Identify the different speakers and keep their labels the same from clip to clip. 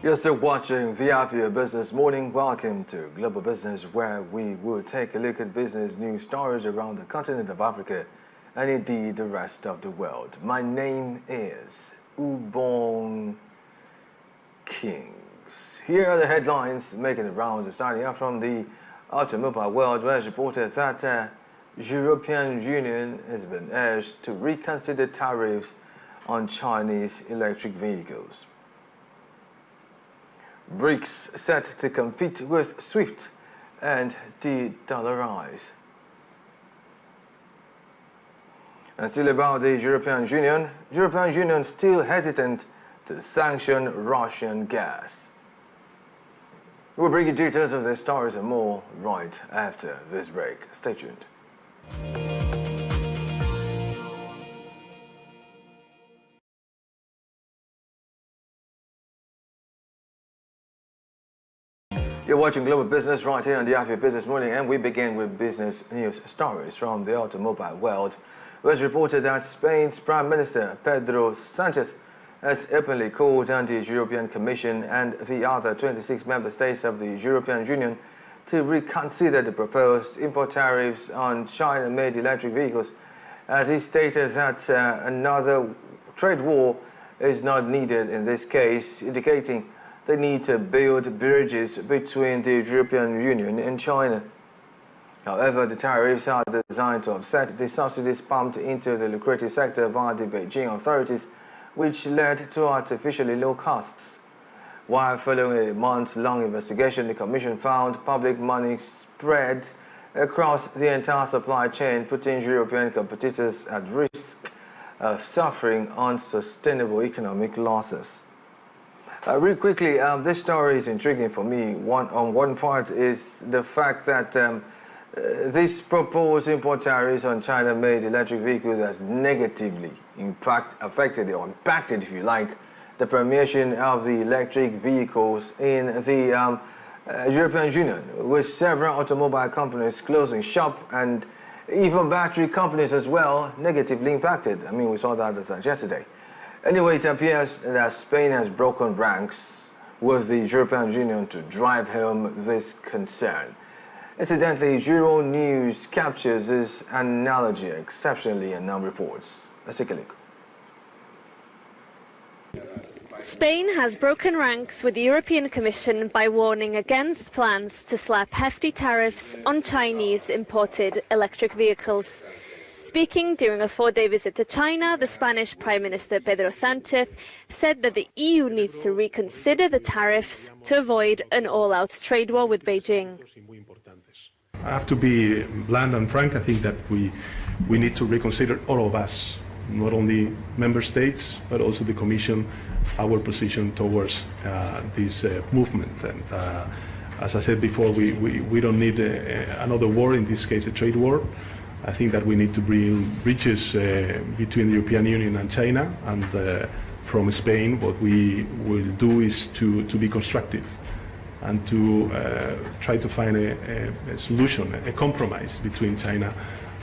Speaker 1: You're still watching the Afia Business Morning. Welcome to Global Business, where we will take a look at business news stories around the continent of Africa and indeed the rest of the world. My name is Ubon Kings. Here are the headlines making the rounds, starting out from the automobile world, where it's reported that the European Union has been urged to reconsider tariffs on Chinese electric vehicles. Brics set to compete with SWIFT and De-Dollarize. And still about the European Union still hesitant to sanction Russian gas. We'll bring you details of the stories and more right after this break. Stay tuned. You're watching Global Business right here on the Afia Business Morning, and we begin with business news stories from the automobile world. It was reported that Spain's Prime Minister Pedro Sánchez has openly called on the European Commission and the other 26 member states of the European Union to reconsider the proposed import tariffs on China-made electric vehicles, as he stated that another trade war is not needed in this case, indicating they need to build bridges between the European Union and China. However, the tariffs are designed to offset the subsidies pumped into the lucrative sector by the Beijing authorities, which led to artificially low costs. While following a months-long investigation, the Commission found public money spread across the entire supply chain, putting European competitors at risk of suffering unsustainable economic losses. Real quickly, this story is intriguing for me. One part is the fact that this proposed import tariffs on China-made electric vehicles has negatively affected, if you like, the promotion of the electric vehicles in the European Union, with several automobile companies closing shop and even battery companies as well negatively impacted. I mean, we saw that yesterday. Anyway, it appears that Spain has broken ranks with the European Union to drive home this concern. Incidentally, Euro News captures this analogy exceptionally in some reports. Let's take a look.
Speaker 2: Spain has broken ranks with the European Commission by warning against plans to slap hefty tariffs on Chinese imported electric vehicles. Speaking during a 4-day visit to China, the Spanish Prime Minister Pedro Sánchez said that the EU needs to reconsider the tariffs to avoid an all-out trade war with Beijing.
Speaker 3: I have to be blunt and frank. I think that we need to reconsider, all of us, not only member states, but also the Commission, our position towards this movement. And as I said before, we don't need another war, in this case a trade war. I think that we need to bring bridges between the European Union and China, and from Spain what we will do is to be constructive and to try to find a solution, a compromise between China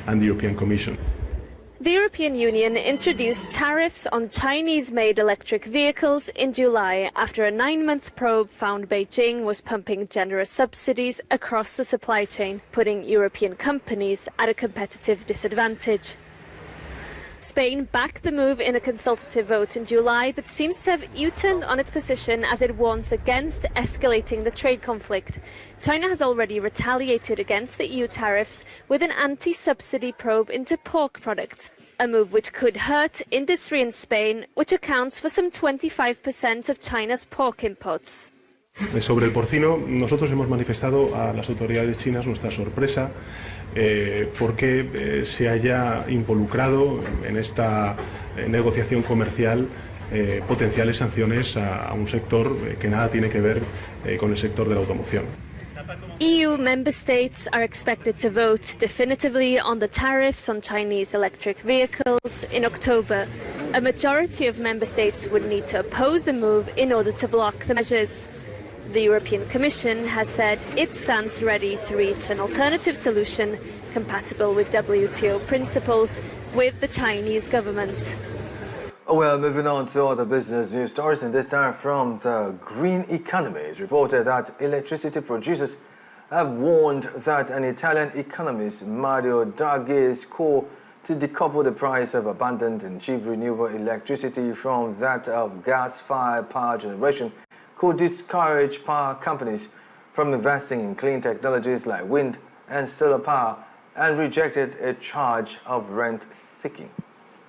Speaker 3: and the European Commission.
Speaker 2: The European Union introduced tariffs on Chinese-made electric vehicles in July after a 9-month probe found Beijing was pumping generous subsidies across the supply chain, putting European companies at a competitive disadvantage. Spain backed the move in a consultative vote in July, but seems to have U-turned on its position as it warns against escalating the trade conflict. China has already retaliated against the EU tariffs with an anti-subsidy probe into pork products, a move which could hurt industry in Spain, which accounts for some 25% of China's pork imports.
Speaker 3: Sobre el porcino, nosotros hemos manifestado a las autoridades chinas nuestra sorpresa porque se haya involucrado en esta negociación comercial potenciales sanciones a un sector que nada tiene que ver con el sector de la automoción.
Speaker 2: EU member states are expected to vote definitively on the tariffs on Chinese electric vehicles in October. A majority of member states would need to oppose the move in order to block the measures. The European Commission has said it stands ready to reach an alternative solution compatible with WTO principles with the Chinese government.
Speaker 1: Well, moving on to other business news stories, and this time from the Green Economy. It's reported that electricity producers have warned that an Italian economist, Mario Draghi's call to decouple the price of abundant and cheap renewable electricity from that of gas-fired power generation could discourage power companies from investing in clean technologies like wind and solar power, and rejected a charge of rent seeking.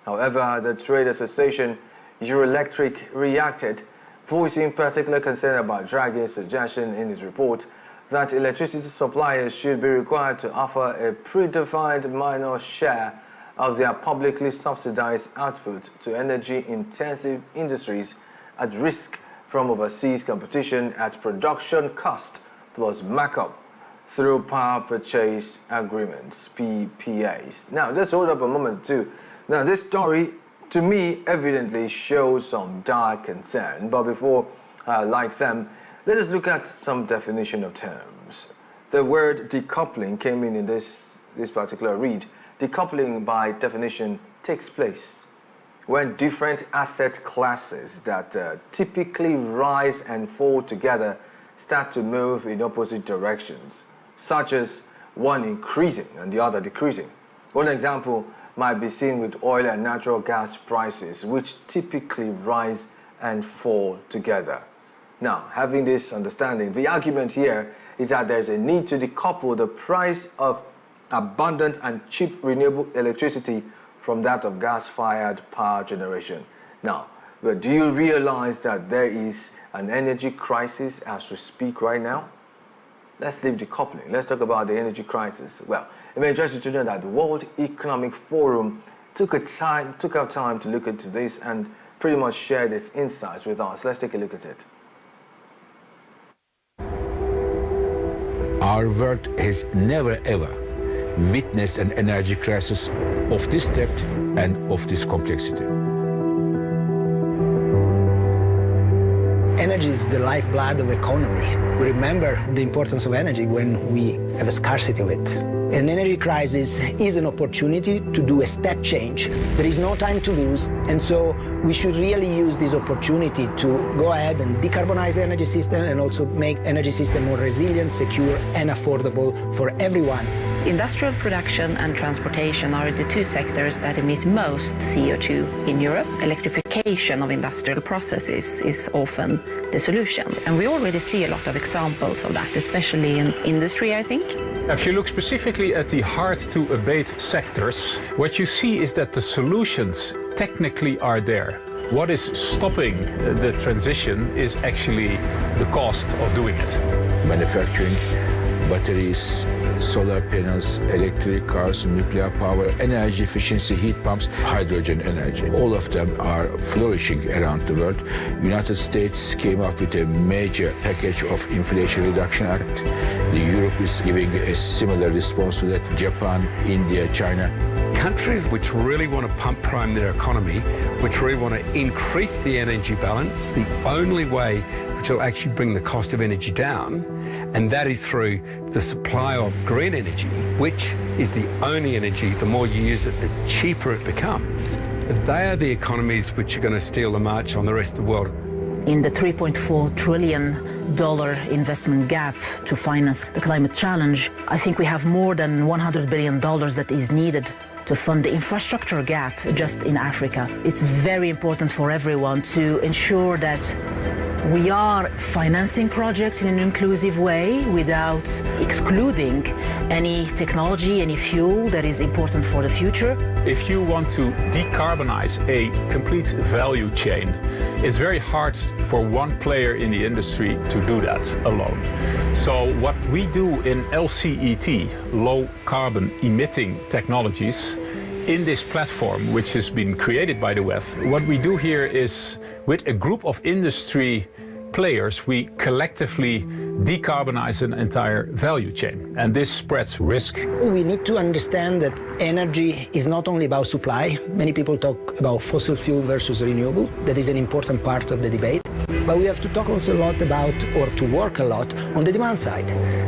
Speaker 1: However, the trade association Euroelectric reacted, voicing particular concern about Draghi's suggestion in his report that electricity suppliers should be required to offer a predefined minor share of their publicly subsidized output to energy-intensive industries at risk from overseas competition at production cost plus markup through power purchase agreements, PPAs. Now, let's hold up a moment too. Now, this story, to me, evidently shows some dire concern. But before I like them, let us look at some definition of terms. The word decoupling came in this particular read. Decoupling, by definition, takes place when different asset classes that typically rise and fall together start to move in opposite directions, such as one increasing and the other decreasing. One example might be seen with oil and natural gas prices, which typically rise and fall together. Now, having this understanding, the argument here is that there's a need to decouple the price of abundant and cheap renewable electricity from that of gas-fired power generation. Now, but do you realize that there is an energy crisis as we speak right now? Let's leave decoupling. Let's talk about the energy crisis. Well, it may interest you to know that the World Economic Forum took out time to look into this and pretty much shared its insights with us. Let's take a look at it.
Speaker 4: Our world has never ever witnessed an energy crisis of this depth and of this complexity.
Speaker 5: Energy is the lifeblood of the economy. We remember the importance of energy when we have a scarcity of it. An energy crisis is an opportunity to do a step change. There is no time to lose, and so we should really use this opportunity to go ahead and decarbonize the energy system and also make energy system more resilient, secure, and affordable for everyone.
Speaker 6: Industrial production and transportation are the two sectors that emit most CO2 in Europe. Electrification of industrial processes is often the solution. And we already see a lot of examples of that, especially in industry, I think.
Speaker 7: If you look specifically at the hard-to-abate sectors, what you see is that the solutions technically are there. What is stopping the transition is actually the cost of doing it.
Speaker 4: Manufacturing, batteries, solar panels, electric cars, nuclear power, energy efficiency, heat pumps, hydrogen energy. All of them are flourishing around the world. United States came up with a major package of Inflation Reduction Act. Europe is giving a similar response to that. Japan, India, China.
Speaker 8: Countries which really want to pump prime their economy, which really want to increase the energy balance, the only way which will actually bring the cost of energy down, and that is through the supply of green energy, which is the only energy, the more you use it, the cheaper it becomes. They are the economies which are going to steal the march on the rest of the world.
Speaker 9: In the $3.4 trillion investment gap to finance the climate challenge, I think we have more than $100 billion that is needed to fund the infrastructure gap just in Africa. It's very important for everyone to ensure that we are financing projects in an inclusive way without excluding any technology, any fuel that is important for the future.
Speaker 7: If you want to decarbonize a complete value chain, it's very hard for one player in the industry to do that alone. So what we do in LCET, low carbon emitting technologies, in this platform, which has been created by the WEF, what we do here is, with a group of industry players, we collectively decarbonize an entire value chain, and this spreads risk.
Speaker 5: We need to understand that energy is not only about supply. Many people talk about fossil fuel versus renewable. That is an important part of the debate. But we have to talk also a lot about, or to work a lot, on the demand side.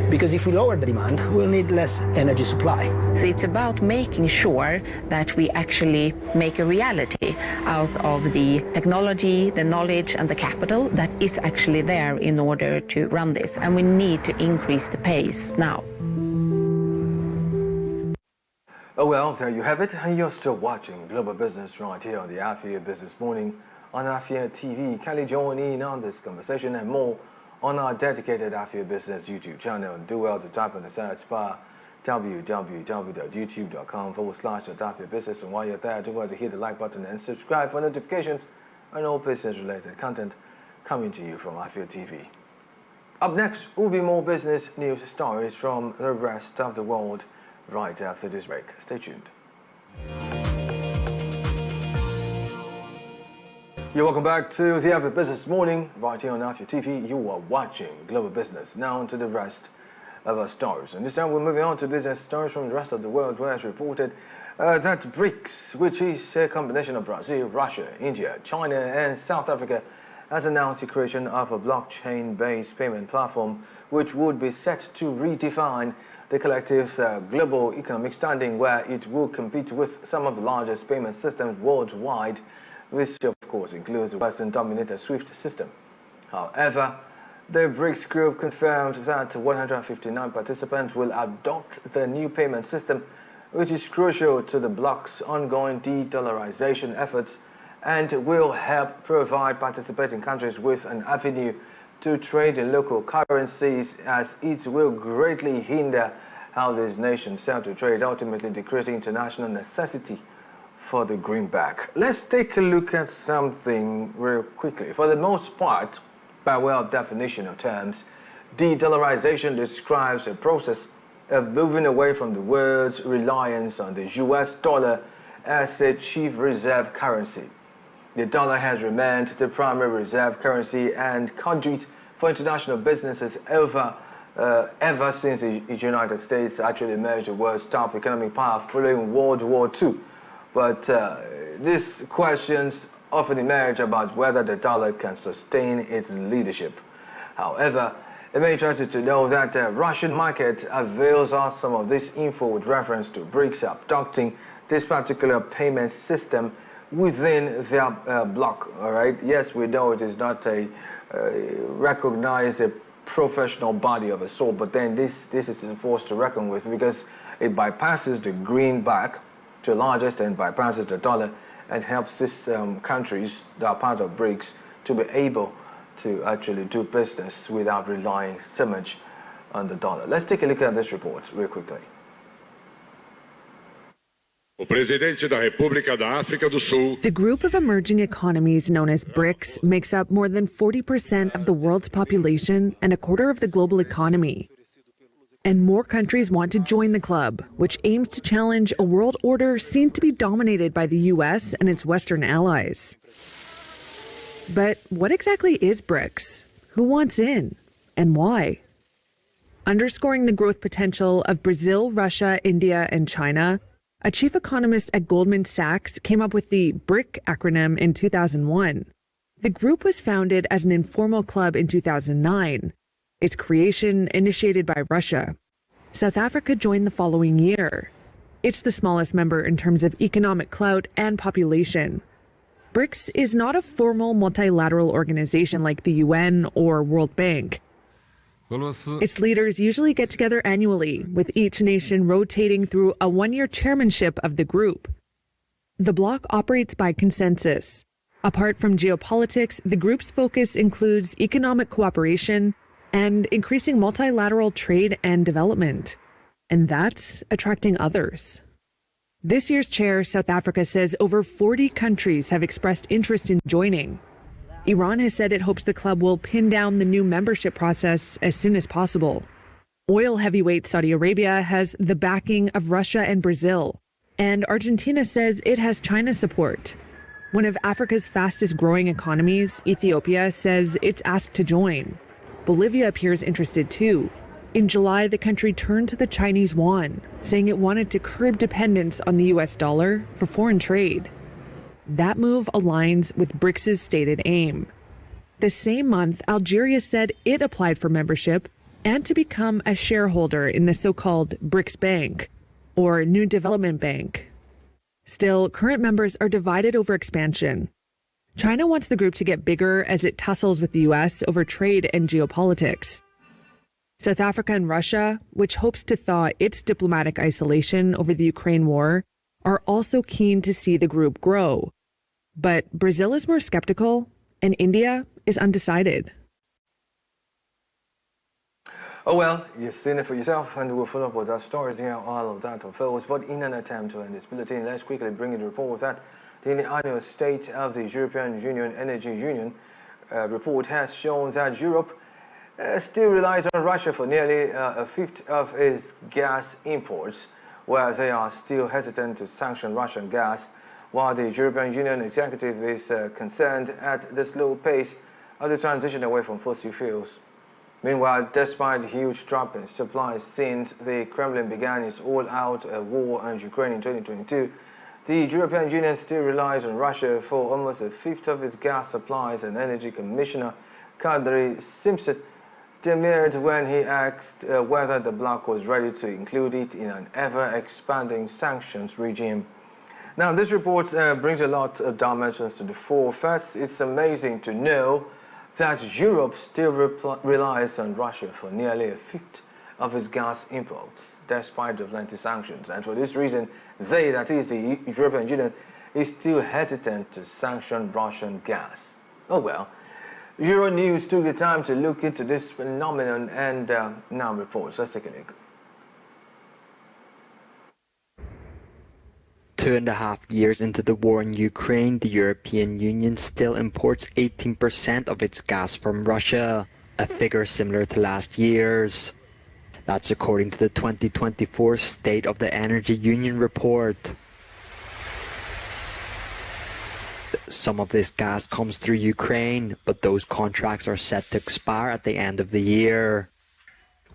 Speaker 5: Because if we lower the demand, we'll need less energy supply.
Speaker 6: So it's about making sure that we actually make a reality out of the technology, the knowledge and the capital that is actually there in order to run this. And we need to increase the pace now.
Speaker 1: Oh well, there you have it. And you're still watching Global Business right here on the AFIA Business Morning on AFIA TV. Kindly join in on this conversation and more on our dedicated AFIA Business YouTube channel. Do well to type in the search bar www.youtube.com/AFIA Business. And while you're there, do well to hit the like button and subscribe for notifications on all business-related content coming to you from AFIA TV. Up next will be more business news stories from the rest of the world right after this break. Stay tuned. You're welcome back to the AFIA Business Morning right here on AFIA TV. You are watching Global Business. Now to the rest of our stories. And this time we're moving on to business stories from the rest of the world, where it's reported that Brics, which is a combination of Brazil, Russia, India, China and South Africa, has announced the creation of a blockchain-based payment platform which would be set to redefine the collective's global economic standing, where it will compete with some of the largest payment systems worldwide, which of course includes the Western-dominated SWIFT system. However, the Brics group confirmed that 159 participants will adopt the new payment system, which is crucial to the bloc's ongoing de-dollarization efforts and will help provide participating countries with an avenue to trade in local currencies, as it will greatly hinder how these nations sell to trade, ultimately decreasing international necessity for the greenback. Let's take a look at something real quickly. For the most part, by way of definition of terms, de-dollarization describes a process of moving away from the world's reliance on the US dollar as a chief reserve currency. The dollar has remained the primary reserve currency and conduit for international businesses ever since the United States actually emerged the world's top economic power following World War II. But these questions often emerge about whether the dollar can sustain its leadership. However, it may interest you to know that the Russian market avails us some of this info with reference to Brics adopting this particular payment system within their bloc. All right. Yes, we know it is not a recognized professional body of a sort, but then this is a force to reckon with, because it bypasses the greenback to a large extent, bypasses the dollar, and helps these countries that are part of Brics to be able to actually do business without relying so much on the dollar. Let's take a look at this report real quickly.
Speaker 10: The group of emerging economies known as BRICS makes up more than 40% of the world's population and a quarter of the global economy. And more countries want to join the club, which aims to challenge a world order seen to be dominated by the US and its Western allies. But what exactly is BRICS? Who wants in? And why? Underscoring the growth potential of Brazil, Russia, India, and China, a chief economist at Goldman Sachs came up with the BRIC acronym in 2001. The group was founded as an informal club in 2009. Its creation initiated by Russia. South Africa joined the following year. It's the smallest member in terms of economic clout and population. BRICS is not a formal multilateral organization like the UN or World Bank. Its leaders usually get together annually, with each nation rotating through a one-year chairmanship of the group. The bloc operates by consensus. Apart from geopolitics, the group's focus includes economic cooperation and increasing multilateral trade and development. And that's attracting others. This year's chair, South Africa, says over 40 countries have expressed interest in joining. Iran has said it hopes the club will pin down the new membership process as soon as possible. Oil heavyweight Saudi Arabia has the backing of Russia and Brazil. And Argentina says it has China's support. One of Africa's fastest growing economies, Ethiopia, says it's asked to join. Bolivia appears interested too. In July, the country turned to the Chinese yuan, saying it wanted to curb dependence on the US dollar for foreign trade. That move aligns with BRICS' stated aim. The same month, Algeria said it applied for membership and to become a shareholder in the so-called Brics Bank, or New Development Bank. Still, current members are divided over expansion. China wants the group to get bigger as it tussles with the U.S. over trade and geopolitics. South Africa and Russia, which hopes to thaw its diplomatic isolation over the Ukraine war, are also keen to see the group grow. But Brazil is more skeptical, and India is undecided.
Speaker 1: Oh well, you've seen it for yourself, and we'll follow up with our stories here, all of that unfolds. But in an attempt to end this bulletin, let's quickly bring you the report that the annual State of the European Union Energy Union report has shown that Europe still relies on Russia for nearly a fifth of its gas imports, where they are still hesitant to sanction Russian gas, while the European Union executive is concerned at the slow pace of the transition away from fossil fuels. Meanwhile, despite the huge drop in supply since the Kremlin began its all-out war on Ukraine in 2022, the European Union still relies on Russia for almost a fifth of its gas supplies, and Energy Commissioner Kadri Simpson demurred when he asked whether the bloc was ready to include it in an ever-expanding sanctions regime. Now, this report brings a lot of dimensions to the fore. First, it's amazing to know that Europe still relies on Russia for nearly a fifth of its gas imports, despite the plenty sanctions. And for this reason, that is the European Union, is still hesitant to sanction Russian gas. Oh well. Euronews took the time to look into this phenomenon and now reports. Let's take a look.
Speaker 11: 2.5 years into the war in Ukraine, the European Union still imports 18% of its gas from Russia, a figure similar to last year's. That's according to the 2024 State of the Energy Union report. Some of this gas comes through Ukraine, but those contracts are set to expire at the end of the year.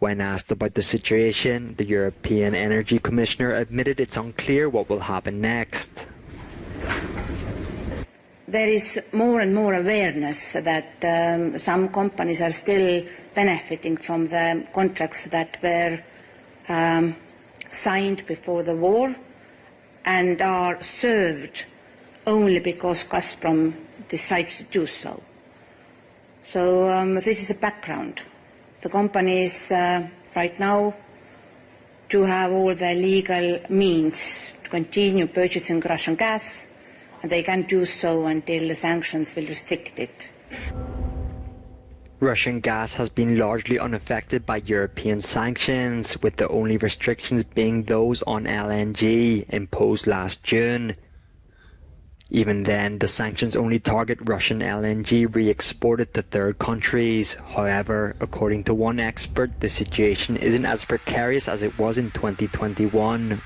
Speaker 11: When asked about the situation, the European Energy Commissioner admitted it's unclear what will happen next.
Speaker 12: There is more and more awareness that some companies are still benefiting from the contracts that were signed before the war and are served only because Gazprom decides to do so. So this is a background. The companies right now do have all the legal means to continue purchasing Russian gas, and they can do so until the sanctions will restrict it.
Speaker 11: Russian gas has been largely unaffected by European sanctions, with the only restrictions being those on LNG imposed last June. Even then, the sanctions only target Russian LNG re-exported to third countries. However, according to one expert, the situation isn't as precarious as it was in 2021.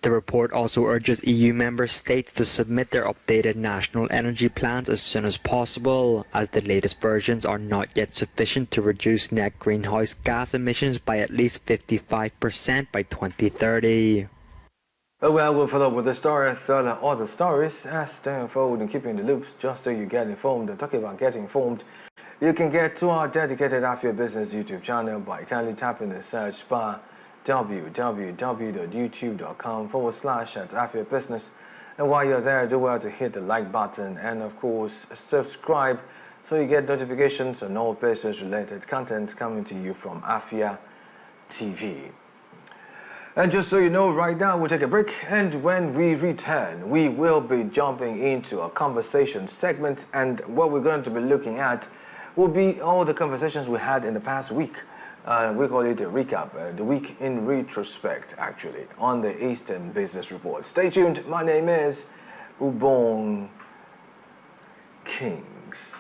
Speaker 11: The report also urges EU member states to submit their updated national energy plans as soon as possible, as the latest versions are not yet sufficient to reduce net greenhouse gas emissions by at least 55% by 2030.
Speaker 1: Oh well, we'll follow up with the stories, all the stories as they unfold and keep you in the loops just so you get informed. And talking about getting informed, you can get to our dedicated Afia Business YouTube channel by kindly tapping the search bar www.youtube.com/@Afia Business. And while you're there, do well to hit the like button and of course subscribe so you get notifications on all business related content coming to you from Afia TV. And just so you know, right now we'll take a break, and when we return, we will be jumping into a conversation segment, and what we're going to be looking at will be all the conversations we had in the past week. We call it a recap, the week in retrospect, actually, on the Eastern Business Report. Stay tuned. My name is Ubong Kings.